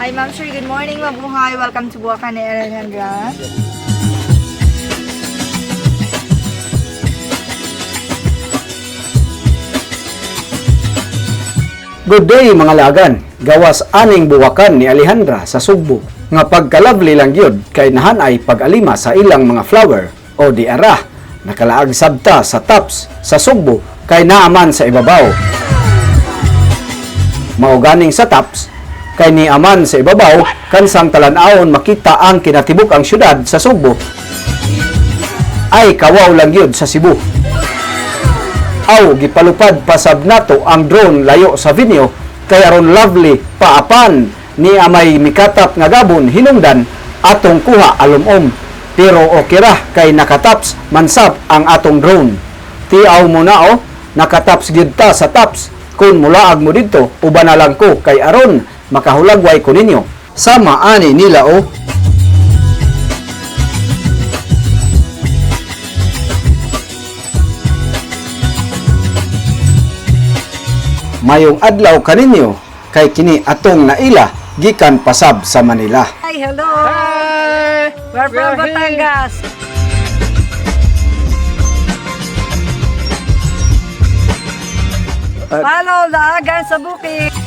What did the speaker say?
Hi, Ma'am Sir. Good morning, mabuhay. Welcome to Buwakan ni Alejandra. Good day mga lagan. Gawas aning buwakan ni Alejandra sa Sugbo. Nga pagka-lovely lang yun kay nahan ay pag-alima sa ilang mga flower o di ara. Nakalaag sabta sa tops sa Sugbo kay naaman sa ibabaw. Mauganing sa tops kay ni aman sa ibabaw kansang talan-awon makita ang kinatibuk ang syudad sa Sugbo ay kawaw lang yun sa Cebu. Aw gipalupad pasab nato ang drone layo sa venue kay aron lovely paapan ni amay mikatap nga gabon hinungdan atong kuha alumom. Pero okay ra kay nakataps mansab ang atong drone. Tiaw mo na nakataps gyud ta sa tops. Kung mulaag mo dito uban na lang ko kay aron makahulagway ko ninyo. Sama ani nila Mayong adlaw kaninyo kay kini atong naila gikan pasab sa Manila. Hi, hello. Hi! We're from Batangas. Follow the Agan sa bukid.